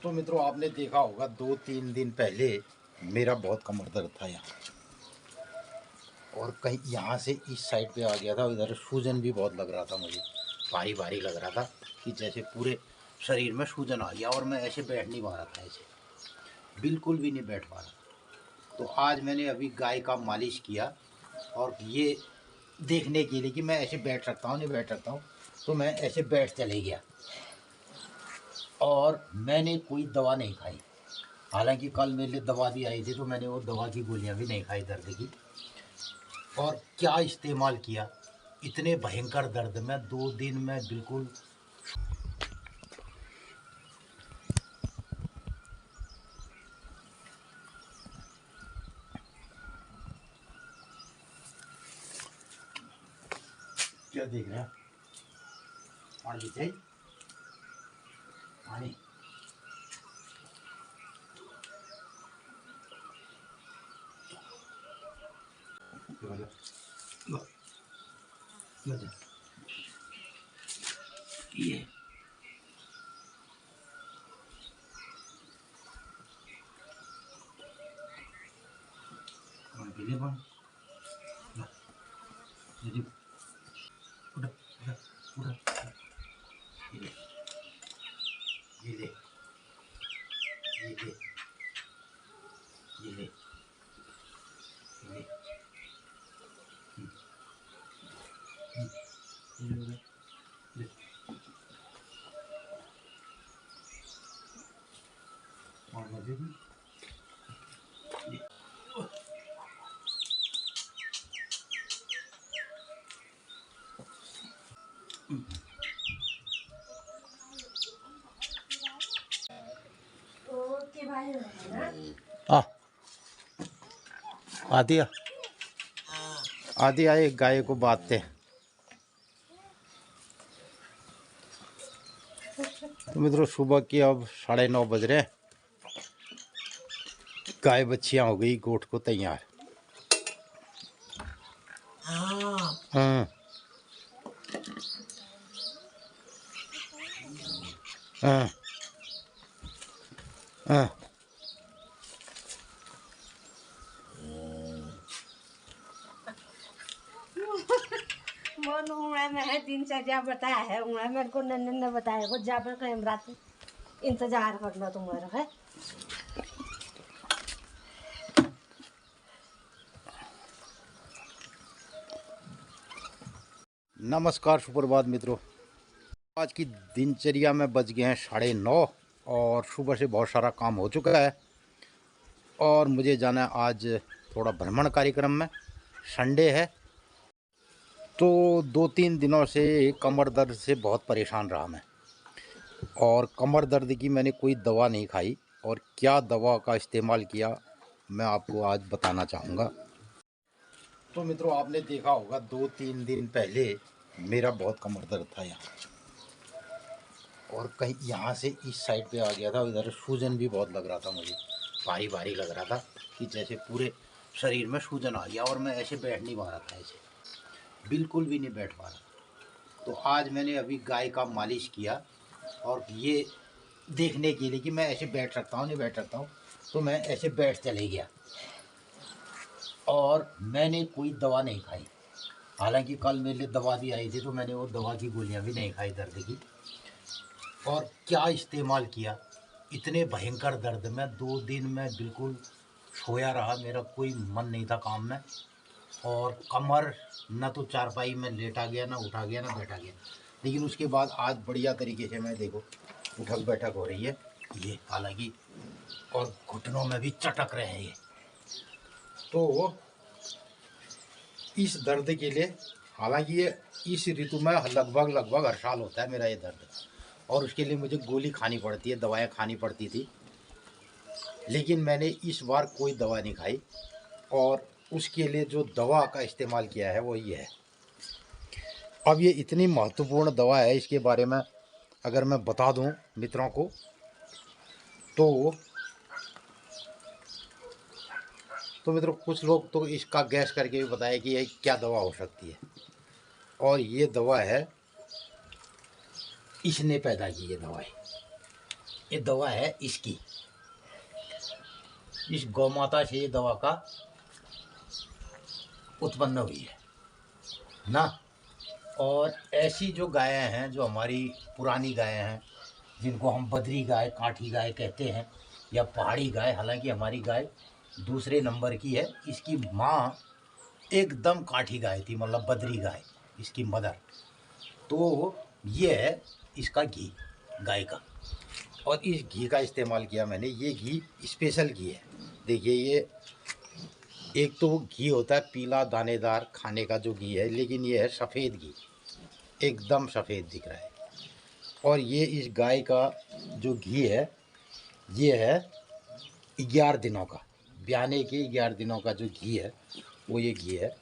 तो मित्रों, आपने देखा होगा 2-3 दिन पहले मेरा बहुत कमर दर्द था यहाँ, और कहीं यहाँ से इस साइड पे आ गया था। इधर सूजन भी बहुत लग रहा था, मुझे भारी भारी लग रहा था कि जैसे पूरे शरीर में सूजन आ गया, और मैं ऐसे बैठ नहीं पा रहा था, ऐसे बिल्कुल भी नहीं बैठ पा रहा। तो आज मैंने अभी गाय का मालिश किया, और ये देखने के लिए कि मैं ऐसे बैठ सकता हूँ नहीं बैठ सकता हूँ, तो मैं ऐसे बैठ चले गया। और मैंने कोई दवा नहीं खाई, हालांकि कल मेरे लिए दवा भी आई थी, तो मैंने वो दवा की गोलियां भी नहीं खाई दर्द की। और क्या इस्तेमाल किया, इतने भयंकर दर्द में 2 दिन में बिल्कुल। क्या देख रहे हैं? पानी चाहिए, पानी। ये पीले पानी उठा उठा उठा, ये ले ये ले ये ले ये ले ये ले, ये ले, ले और मजे भी। आ आदि आदि आए गाय को बांधते। तो मित्रों, सुबह के अब 9:30 बज रहे हैं। गाय बच्चियां हो गई गोठ को तैयार। हाँ हाँ हाँ। मन उड़ा में है दिनचर्या बताया है, उड़ा मेरे को नन्ने ने बताया को जा पर कहीं रात इंतजार करना तुम्हारा है। नमस्कार, सुप्रभात मित्रों। आज की दिनचर्या में बज गए हैं 9:30, और सुबह से बहुत सारा काम हो चुका है, और मुझे जाना है आज थोड़ा भ्रमण कार्यक्रम में। संडे है, तो 2-3 दिनों से कमर दर्द से बहुत परेशान रहा मैं, और कमर दर्द की मैंने कोई दवा नहीं खाई, और क्या दवा का इस्तेमाल किया मैं आपको आज बताना चाहूँगा। तो मित्रों, आपने देखा होगा 2-3 दिन पहले मेरा बहुत कमर दर्द था यहाँ, और कहीं यहाँ से इस साइड पे आ गया था। इधर सूजन भी बहुत लग रहा था, मुझे भारी भारी लग रहा था कि जैसे पूरे शरीर में सूजन आ गया, और मैं ऐसे बैठ नहीं पा रहा था, ऐसे बिल्कुल भी नहीं बैठ पा रहा। तो आज मैंने अभी गाय का मालिश किया, और ये देखने के लिए कि मैं ऐसे बैठ सकता हूँ नहीं बैठ सकता हूँ, तो मैं ऐसे बैठ चले गया। और मैंने कोई दवा नहीं खाई, हालांकि कल मेरे लिए दवा भी आई थी, तो मैंने वो दवा की गोलियां भी नहीं खाई दर्द की। और क्या इस्तेमाल किया, इतने भयंकर दर्द में 2 दिन में बिल्कुल सोया रहा, मेरा कोई मन नहीं था काम में। और कमर न तो चारपाई में लेटा गया, ना उठा गया, ना बैठा गया। लेकिन उसके बाद आज बढ़िया तरीके से मैं देखो उठक बैठक हो रही है ये, हालांकि, और घुटनों में भी चटक रहे हैं ये। तो इस दर्द के लिए, हालांकि ये इस ऋतु में लगभग हर साल होता है मेरा ये दर्द, और उसके लिए मुझे गोली खानी पड़ती है, दवाएं खानी पड़ती थी। लेकिन मैंने इस बार कोई दवा नहीं खाई, और उसके लिए जो दवा का इस्तेमाल किया है वो ये है। अब ये इतनी महत्वपूर्ण दवा है, इसके बारे में अगर मैं बता दूं मित्रों को, तो मित्रों, कुछ लोग तो इसका गैस करके भी बताए कि ये क्या दवा हो सकती है। और ये दवा है, इसने पैदा की ये दवाई। ये दवा है इसकी, इस गौ माता से ये दवा का उत्पन्न हुई है ना। और ऐसी जो गायें हैं, जो हमारी पुरानी गायें हैं, जिनको हम बद्री गाय, काठी गाय कहते हैं, या पहाड़ी गाय, हालांकि हमारी गाय दूसरे नंबर की है। इसकी माँ एकदम काठी गाय थी, मतलब बद्री गाय, इसकी मदर। तो ये है इसका घी, गाय का। और इस घी का इस्तेमाल किया मैंने। ये घी स्पेशल घी है। देखिए, ये एक तो वो घी होता है पीला दानेदार खाने का जो घी है, लेकिन ये है सफ़ेद घी, एकदम सफ़ेद दिख रहा है। और ये इस गाय का जो घी है, ये है 11 दिनों का, ब्याने के 11 दिनों का जो घी है, वो ये घी है।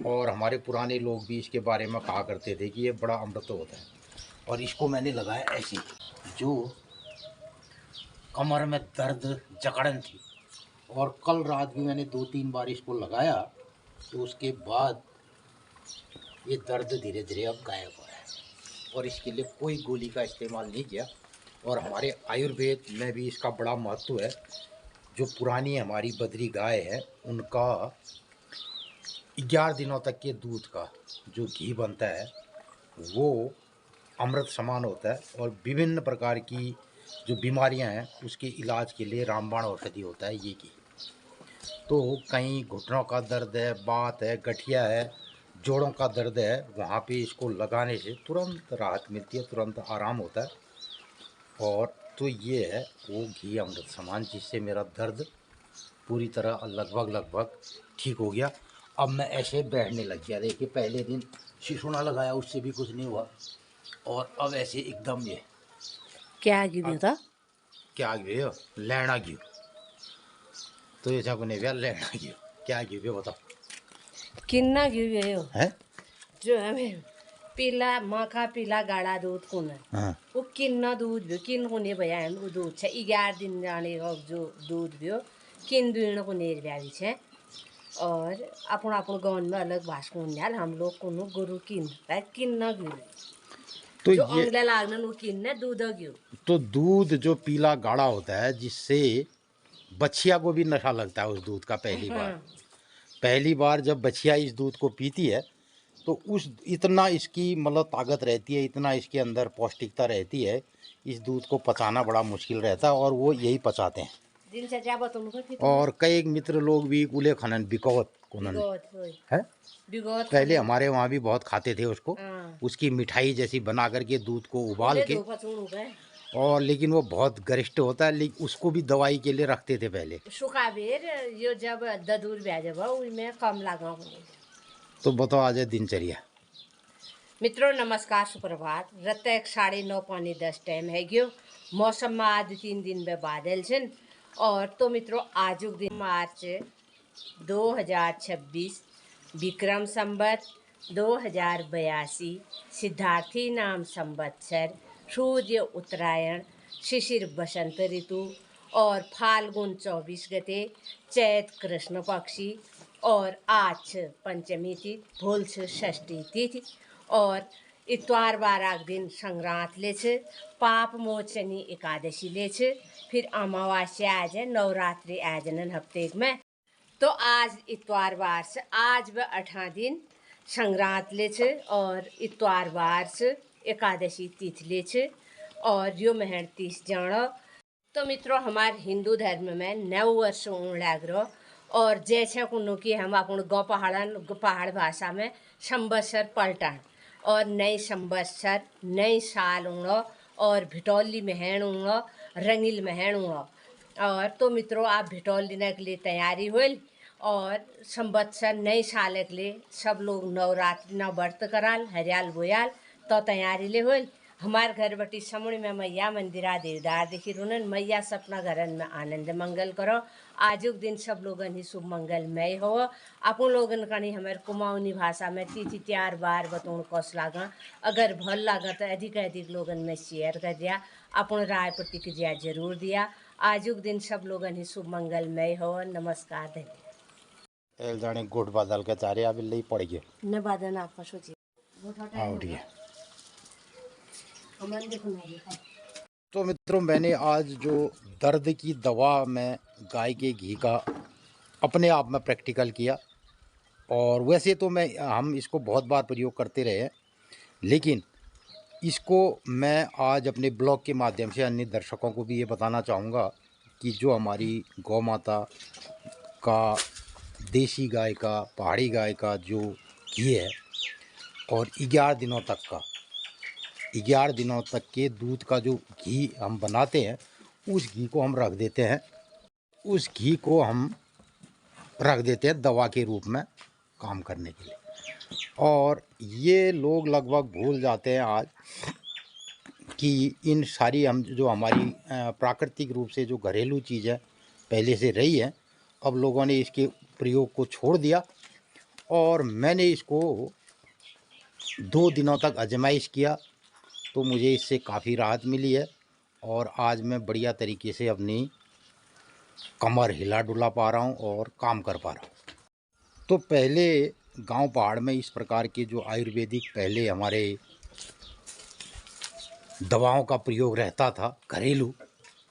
और हमारे पुराने लोग भी इसके बारे में कहा करते थे कि ये बड़ा अमृत होता है। और इसको मैंने लगाया ऐसे, जो कमर में दर्द जकड़न थी, और कल रात भी मैंने 2-3 बार इसको लगाया, तो उसके बाद ये दर्द धीरे धीरे अब गायब हो रहा है। और इसके लिए कोई गोली का इस्तेमाल नहीं किया। और हमारे आयुर्वेद में भी इसका बड़ा महत्व है। जो पुरानी हमारी बद्री गाय है, उनका 11 दिनों तक के दूध का जो घी बनता है, वो अमृत समान होता है। और विभिन्न प्रकार की जो बीमारियां हैं, उसके इलाज के लिए रामबाण औषधि होता है ये घी। तो कहीं घुटनों का दर्द है, बात है, गठिया है, जोड़ों का दर्द है, वहाँ पे इसको लगाने से तुरंत राहत मिलती है, तुरंत आराम होता है। और तो ये है वो घी अमृत समान, जिससे मेरा दर्द पूरी तरह लगभग ठीक हो गया। अब मैं ऐसे बैठने लग गया। देखिए, पहले दिन शिशुना लगाया, उससे भी कुछ नहीं हुआ, और अब ऐसे एकदम ये क्या घी था? क्या घी हो, लैना घी। तो ये को नहीं भैया, लैना घी क्या घी हो बताओ किन्ना घी हो है। जो हमें पीला मखा पीला गाढ़ा दूध कुन हाँ, वो किन्न दूध भयो किन कुने भया हम वो दूध छ 11 दिन जाने का जो दूध भयो किन दून को नेर ब्याजी छ। और अपन अपन गाँव में अलग भाषा हुन्याल हम लोग को गुरु किन है किन्न घी तो जो ये अंगले लागन वो किन्न दूध घी। तो दूध जो पीला गाढ़ा होता है, जिससे बछिया को भी नशा लगता है उस दूध का। पहली बार जब बछिया इस दूध को पीती है, तो उस इतना इसकी मतलब ताकत रहती है, इतना इसके अंदर पौष्टिकता रहती है, इस दूध को पचाना बड़ा मुश्किल रहता है, और वो यही पचाते हैं। और कई मित्र लोग भी कूले खनन बिकौत कुनन है, पहले हमारे वहाँ भी बहुत खाते थे उसको। उसकी मिठाई जैसी बना करके दूध को उबाल के, और लेकिन वो बहुत गरिष्ठ होता है, लेकिन उसको भी दवाई के लिए रखते थे पहले। सुखा बेर यो जब ददूर ब्याज भाव उसमें कम लगा। तो बताओ आज दिनचर्या। मित्रों नमस्कार, सुप्रभात। रत्तक 9:30 टाइम है गयो। मौसम में आज 3 दिन में बादल छन। और तो मित्रों आज दिन मार्च 2026 विक्रम संवत 2082 सिद्धार्थी नाम संवत्सर सूर्य उत्तरायण शिशिर बसंत ऋतु और फाल्गुन 24 गते चैत कृष्ण पक्षी और आज पंचमी तिथि भोल षष्ठी तिथि और इतवार बाराक दिन संक्रांत ले छ, पाप मोचनी एकादशी ले छ, फिर अमावस्या आज है, नवरात्रि आज न हफ्ते में। तो आज इतवार बार से आज व 8 दिन संक्रांत ले छ और इतवार बार से एकादशी तिथि ले छ और यो महन 30 जानो। तो मित्रों हमारे हिंदू धर्म में नव वर्ष ऊँ लाग रहा। और जैसे कुनो की हम अपन पहाड़ भाषा में संवत्सर पलटन और नई संवत्सर नई साल उड़ो और भिटौली महन उड़ो रंगील महन उड़ो। और तो मित्रों आप भिटौल दिन के लिए तैयारी हुई और संवत्सर नई साल के लिए सब लोग नवरात्रि न व्रत कराल हरियाल बोयाल तो तैयारी ले हुई। हमारे घर बटी समुड़ में मैया मंदिरा देवदार देखी रुनन मैया सपना घरन में आनंद मंगल करो। आजुक दिन सब लोगन ही शुभ मंगलमय हो। अपन लोगन का नहीं हमारे कुमाऊनी भाषा में तिथि त्यार बार बतौन कस लागा। अगर भल लागा तो अधिक लोगन में शेयर कर दिया, अपन राय प्रतिक्रिया जरूर दिया। आजुक दिन सब लोगन ही शुभ मंगलमय हो। नमस्कार धन्यवाद। एक जाने गोट बादल के चारे अभी ले पड़ गए न बादन आपका सोचिए हाँ उठिए हमारे देखो नहीं तो मित्रों, मैंने आज जो दर्द की दवा में गाय के घी का अपने आप में प्रैक्टिकल किया। और वैसे तो हम इसको बहुत बार प्रयोग करते रहे हैं, लेकिन इसको मैं आज अपने ब्लॉग के माध्यम से अन्य दर्शकों को भी ये बताना चाहूँगा कि जो हमारी गौ माता का, देसी गाय का, पहाड़ी गाय का जो घी है, और 11 दिनों तक के दूध का जो घी हम बनाते हैं, उस घी को हम रख देते हैं। उस घी को हम रख देते हैं दवा के रूप में काम करने के लिए। और ये लोग लगभग भूल जाते हैं आज कि इन सारी हम जो हमारी प्राकृतिक रूप से जो घरेलू चीज़ें पहले से रही हैं, अब लोगों ने इसके प्रयोग को छोड़ दिया। और मैंने इसको 2 दिनों तक आजमाइश किया, तो मुझे इससे काफ़ी राहत मिली है। और आज मैं बढ़िया तरीके से अपनी कमर हिला डुला पा रहा हूँ और काम कर पा रहा हूँ। तो पहले गांव पहाड़ में इस प्रकार के जो आयुर्वेदिक पहले हमारे दवाओं का प्रयोग रहता था, घरेलू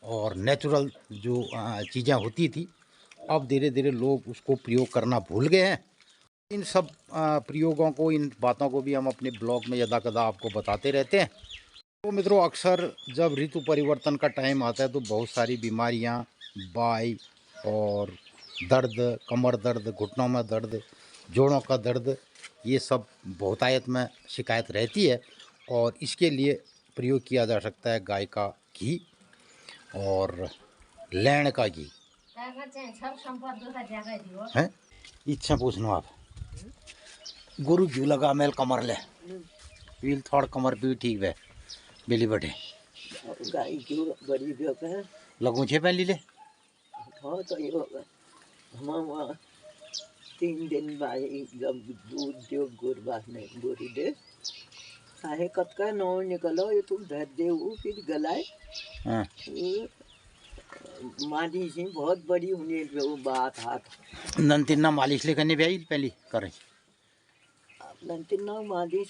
और नेचुरल जो चीज़ें होती थी, अब धीरे धीरे लोग उसको प्रयोग करना भूल गए हैं। इन सब प्रयोगों को, इन बातों को भी हम अपने ब्लॉग में यदा कदा आपको बताते रहते हैं। तो मित्रों, अक्सर जब ऋतु परिवर्तन का टाइम आता है तो बहुत सारी बीमारियां, बाई और दर्द, कमर दर्द, घुटनों में दर्द, जोड़ों का दर्द, ये सब बहुतायत में शिकायत रहती है। और इसके लिए प्रयोग किया जा सकता है गाय का घी और लैंड का घी है। इच्छा पूछना आप गुरु घी लगा मेल कमर ले पील थोड़ कमर भी ठीक है बेली बटे गाय क्यों बड़ी भी होता है लगू छे पहली ले। हाँ तो ये होगा हम 3 दिन बाद जब दूध दो गुरबास नहीं गोरी दे साहे कत का नो निकलो ये तुम धर दे वो फिर गलाए। हाँ। मादी सी बहुत बड़ी होने पे वो बात हाथ नंतिना मालिश ले करने भी पहली करे नंतिना मादी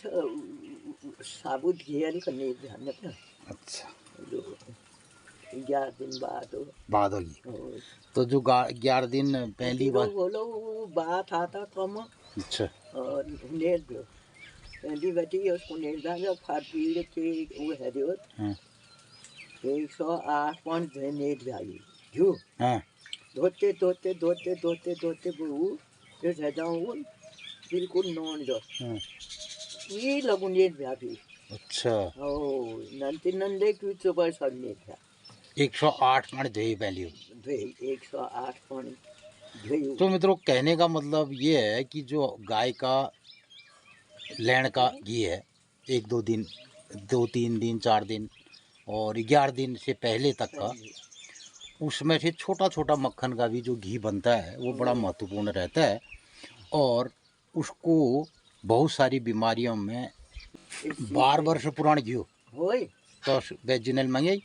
साबुत घेर करने ध्यान रखना। अच्छा, 11 दिन बाद होगी। तो जो 11 दिन पहली बार बोलो वो बात आता कम। अच्छा। और नेल दो पहली बेटी उसको नेल दांगा फाड़ पीड़ के वो है जो 108 पॉइंट नेल जाई जो धोते धोते धोते धोते धोते वो जो जाऊँ बिल्कुल नॉन जो ये लगू नेल भी। अच्छा। ओ नंती नंदे की सुबह सब नेल था 108 पॉइंट धोई पहली 108 पॉइंट। तो मित्रों, कहने का मतलब ये है कि जो गाय का लैंड का घी है, 1-2 दिन, 2-3 दिन, 4 दिन और 11 दिन से पहले तक का, उसमें से छोटा छोटा मक्खन का भी जो घी बनता है वो बड़ा महत्वपूर्ण रहता है। और उसको बहुत सारी बीमारियों में 12 वर्ष पुराना घी हो तो वेजिनल मंगे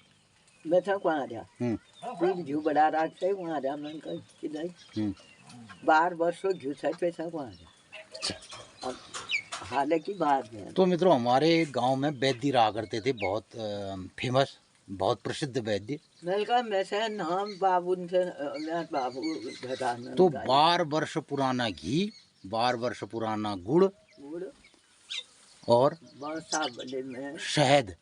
मैं था को आ जा फिर घी बड़ा राख से वहाँ जा मन का किलाई 12 वर्ष घी से पैसा को आ जा हालांकि बात है। तो मित्रों, हमारे गांव में वैद्य रहा करते थे, बहुत फेमस, बहुत प्रसिद्ध वैद्य। वैसे नाम बाबू से बाबू तो 12 वर्ष पुराना घी, 12 वर्ष पुराना गुड़ और शहद,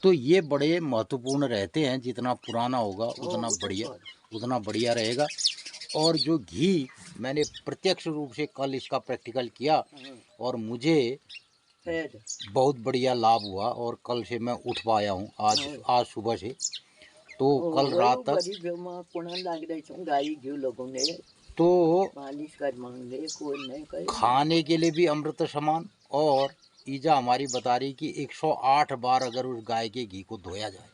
तो ये बड़े महत्वपूर्ण रहते हैं। जितना पुराना होगा उतना बढ़िया रहेगा। और जो घी मैंने प्रत्यक्ष रूप से कल इसका प्रैक्टिकल किया और मुझे बहुत बढ़िया लाभ हुआ। और कल से मैं उठ पाया हूँ, आज सुबह से। तो कल रात तक तो खाने के लिए भी अमृत समान। और ईजा हमारी बता रही कि 108 बार अगर उस गाय के घी को धोया जाए,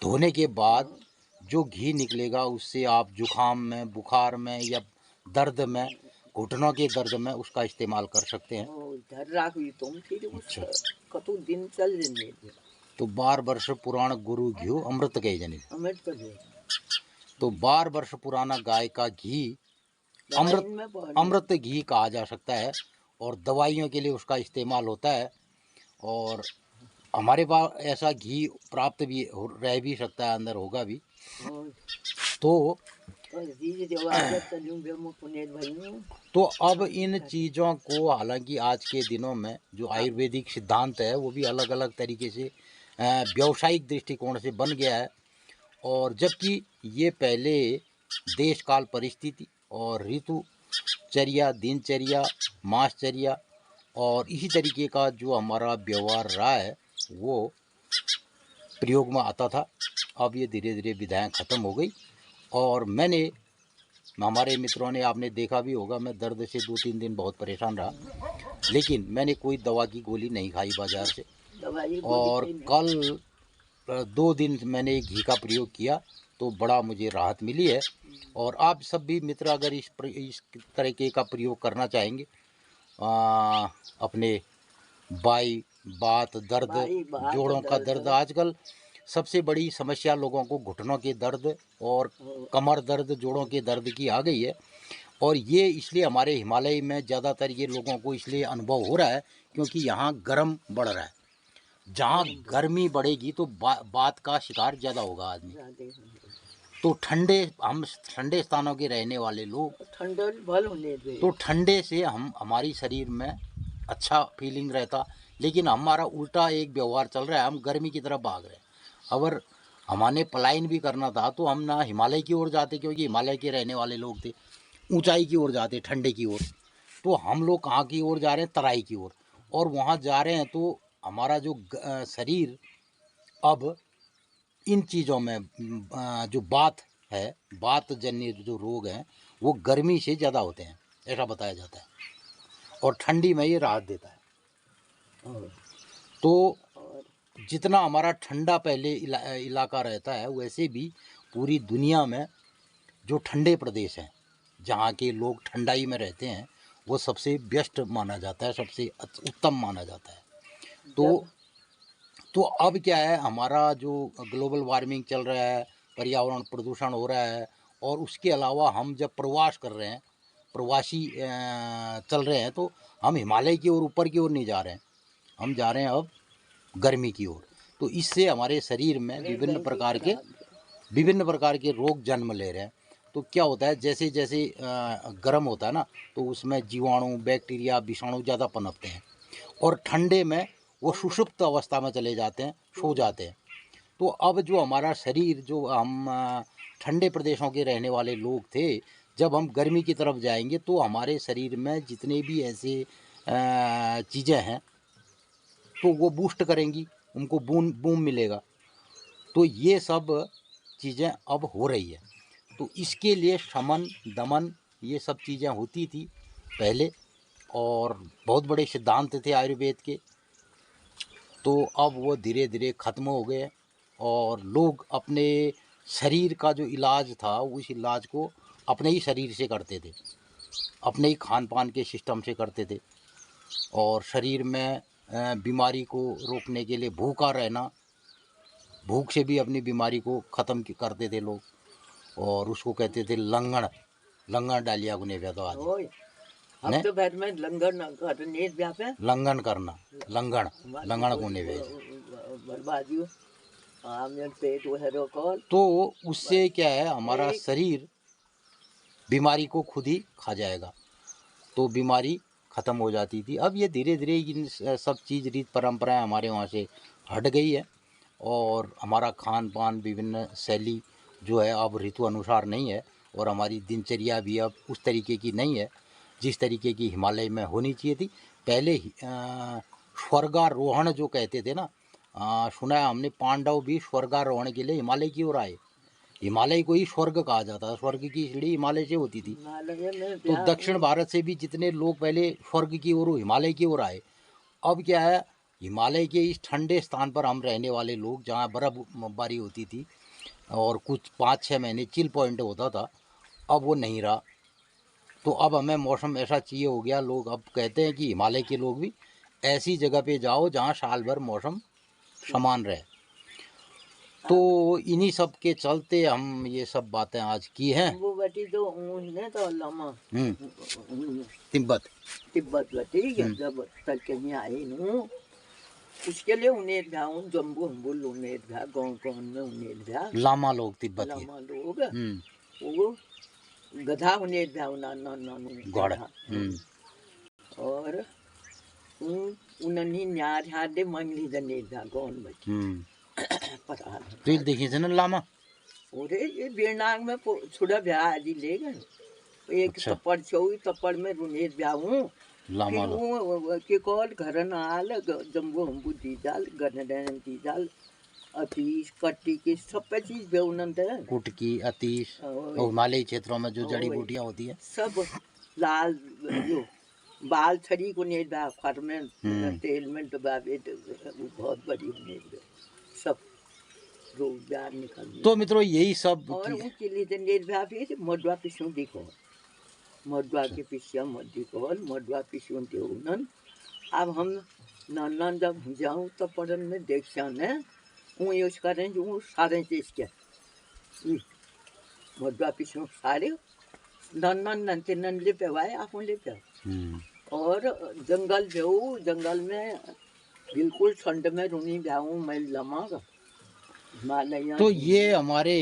धोने के बाद जो घी निकलेगा उससे आप जुखाम में, बुखार में या दर्द में, घुटनों के दर्द में उसका इस्तेमाल कर सकते हैं। तो 12 वर्ष पुराना गुरु घी अमृत कहे जाने। तो 12 वर्ष पुराना गाय का घी अमृत घी कहा जा सकता है। और दवाइयों के लिए उसका इस्तेमाल होता है। और हमारे पास ऐसा घी प्राप्त भी रह भी सकता है, अंदर होगा भी। और तो धीरे जो आदत चलूं बे मु पुनेट भइयूं तो अब इन चीज़ों को, हालांकि आज के दिनों में जो आयुर्वेदिक सिद्धांत है वो भी अलग अलग तरीके से व्यावसायिक दृष्टिकोण से बन गया है। और जबकि ये पहले देश काल परिस्थिति और ऋतुचर्या, दिनचर्या, मासचर्या और इसी तरीके का जो हमारा व्यवहार रहा है वो प्रयोग में आता था। अब ये धीरे धीरे विधाएँ ख़त्म हो गई। और मैंने, हमारे मित्रों ने, आपने देखा भी होगा, मैं दर्द से 2-3 दिन बहुत परेशान रहा, लेकिन मैंने कोई दवा की गोली नहीं खाई बाज़ार से। और कल 2 दिन मैंने घी का प्रयोग किया तो बड़ा मुझे राहत मिली है। और आप सब भी मित्र अगर इस तरीके का प्रयोग करना चाहेंगे, अपने बात दर्द, जोड़ों का दर्द, आजकल सबसे बड़ी समस्या लोगों को घुटनों के दर्द और कमर दर्द, जोड़ों के दर्द की आ गई है। और ये इसलिए हमारे हिमालय में ज़्यादातर ये लोगों को इसलिए अनुभव हो रहा है क्योंकि यहाँ गर्म बढ़ रहा है। जहाँ गर्मी बढ़ेगी तो बात का शिकार ज़्यादा होगा आदमी। तो हम ठंडे स्थानों के रहने वाले लोग, तो ठंडे से हमारी शरीर में अच्छा फीलिंग रहता, लेकिन हमारा उल्टा एक व्यवहार चल रहा है, हम गर्मी की तरफ भाग रहे हैं। अगर हमारे पलायन भी करना था तो हम ना हिमालय की ओर जाते, क्योंकि हिमालय के रहने वाले लोग थे, ऊंचाई की ओर जाते, ठंडे की ओर। तो हम लोग कहाँ की ओर जा रहे हैं? तराई की ओर। और वहाँ जा रहे हैं तो हमारा जो शरीर अब इन चीज़ों में जो बात जन्य जो रोग हैं वो गर्मी से ज़्यादा होते हैं, ऐसा बताया जाता है। और ठंडी में ये राहत देता है। तो जितना हमारा ठंडा पहले इलाका रहता है, वैसे भी पूरी दुनिया में जो ठंडे प्रदेश हैं, जहाँ के लोग ठंडाई में रहते हैं, वो सबसे बेस्ट माना जाता है, सबसे उत्तम माना जाता है। तो अब क्या है, हमारा जो ग्लोबल वार्मिंग चल रहा है, पर्यावरण प्रदूषण हो रहा है, और उसके अलावा हम जब प्रवास कर रहे हैं, प्रवासी चल रहे हैं, तो हम हिमालय की ओर, ऊपर की ओर नहीं जा रहे हैं, हम जा रहे हैं अब गर्मी की ओर। तो इससे हमारे शरीर में विभिन्न प्रकार के रोग जन्म ले रहे हैं। तो क्या होता है, जैसे जैसे गर्म होता है ना, तो उसमें जीवाणु, बैक्टीरिया, विषाणु ज़्यादा पनपते हैं, और ठंडे में वो सुषुप्त अवस्था में चले जाते हैं, सो जाते हैं। तो अब जो हमारा शरीर, जो हम ठंडे प्रदेशों के रहने वाले लोग थे, जब हम गर्मी की तरफ जाएंगे तो हमारे शरीर में जितने भी ऐसे चीज़ें हैं तो वो बूस्ट करेंगी, उनको बूम मिलेगा। तो ये सब चीज़ें अब हो रही है। तो इसके लिए शमन, दमन, ये सब चीज़ें होती थी पहले, और बहुत बड़े सिद्धांत थे आयुर्वेद के। तो अब वो धीरे धीरे ख़त्म हो गए, और लोग अपने शरीर का जो इलाज था, उस इलाज को अपने ही शरीर से करते थे, अपने ही खान पान के सिस्टम से करते थे। और शरीर में बीमारी को रोकने के लिए भूखा रहना, भूख से भी अपनी बीमारी को ख़त्म करते थे लोग, और उसको कहते थे लंगड़। लंगड़ डालिया गुने व्यादो आदि अब तो घर में लंगर न करने व्यापे लंगन करना, लंगड़ गुने वेज बर्बादियो आमजन पेट वो है रोकल। तो उससे क्या है, हमारा शरीर बीमारी को खुद ही खा जाएगा, तो बीमारी ख़त्म हो जाती थी। अब ये धीरे धीरे इन सब चीज़, रीत परंपराएं हमारे वहाँ से हट गई है, और हमारा खान पान, विभिन्न शैली जो है अब ऋतु अनुसार नहीं है, और हमारी दिनचर्या भी अब उस तरीके की नहीं है जिस तरीके की हिमालय में होनी चाहिए थी। पहले स्वर्गारोहण जो कहते थे ना, सुना है हमने, पांडव भी स्वर्गारोहण के लिए हिमालय की ओर आए। हिमालय को ही स्वर्ग कहा जाता है, स्वर्ग की सीढ़ी हिमालय से होती थी। तो दक्षिण भारत से भी जितने लोग पहले स्वर्ग की ओर, हिमालय की ओर आए। अब क्या है, हिमालय के इस ठंडे स्थान पर हम रहने वाले लोग, जहाँ बर्फबारी होती थी और कुछ 5-6 महीने चिल पॉइंट होता था, अब वो नहीं रहा। तो अब हमें मौसम ऐसा चाहिए हो गया। लोग अब कहते हैं कि हिमालय के लोग भी ऐसी जगह पे जाओ जहाँ साल भर मौसम समान रहे। तो इन्हीं सब के चलते हम ये सब बातें आज की हैं। वो बटी तो ने तो लमा तिब्बत बटी जब तक के नहीं आई नु उसके लिए उन्हें भ्याऊं जम्बू हम्बुल उन्हें भ्या गाँव कौन में उन्हें भ्या लामा लोग तिब्बती लामा लोग हम्म वो गधा उन्हें भ्याऊं ना ना ना गौड़ और उन्हें न्यार हादे मंगली जने भ्या कौन में पता तो देखिए थे ना लामा ओरे ये बेरनाग में छुड़ा भ्या आदि ले गए एक अच्छा। तपड़ छौई तपड़ में रुनेर भ्याऊं लामा लोग वो के कॉल घर न आल जम्बू हम्बू दी जाल गनडन दी जाल अतीश कट्टी की सब चीज बेउनन थे कुटकी अतीश और हिमालयी क्षेत्रों में जो जड़ी बूटियां होती है सब लाल जो बाल छड़ी को नेट बा फर में तेल में डुबा दे वो बहुत बड़ी नेट सब रोग जान निकल तो मित्रों यही सब और उनके लिए नेट बा भी मडवा पिसू देखो मडवा के पिसिया मड्डी कोल मडवा पिसू दे उनन अब हम नन जब जाऊं तो पड़न में देख जाने वो यूज करें जो सारे चीज के मडवा पिसू सारे नन ले पेवाए आप ले पे और जंगल जाऊँ जंगल में बिल्कुल ठंड में रुनी जाऊँ मैं लमागा हिमालय तो ये हमारे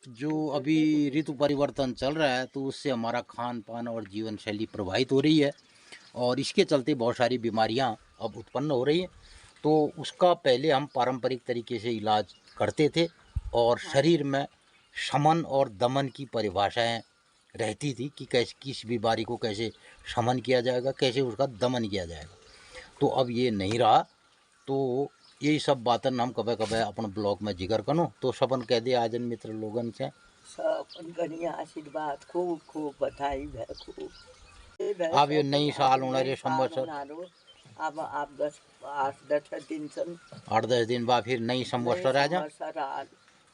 जो अभी ऋतु परिवर्तन चल रहा है तो उससे हमारा खान पान और जीवन शैली प्रभावित हो रही है और इसके चलते बहुत सारी बीमारियां अब उत्पन्न हो रही हैं। तो उसका पहले हम पारंपरिक तरीके से इलाज करते थे और शरीर में शमन और दमन की परिभाषाएं रहती थी कि कैसे किस बीमारी को कैसे शमन किया जाएगा, कैसे उसका दमन किया जाएगा। तो अब ये नहीं रहा। तो यही सब बातन हम कभी कभी अपन ब्लॉग में जिक्र करूँ तो सबन कह दे आजन मित्र लोगन से सब बढ़िया आशीर्वाद खूब खूब बधाई भै खूब अब ये नई साल होना रे संवत्सर अब आप 8-10 दिन से 8-10 दिन बाद फिर नई संवत्सर आ जा।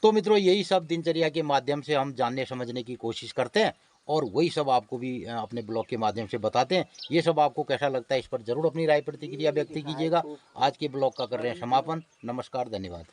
तो मित्रों यही सब दिनचर्या के माध्यम से हम जानने समझने की कोशिश करते हैं और वही सब आपको भी अपने ब्लॉग के माध्यम से बताते हैं। ये सब आपको कैसा लगता है इस पर जरूर अपनी राय प्रतिक्रिया व्यक्त कीजिएगा। आज के ब्लॉग का कर रहे हैं समापन। नमस्कार, धन्यवाद।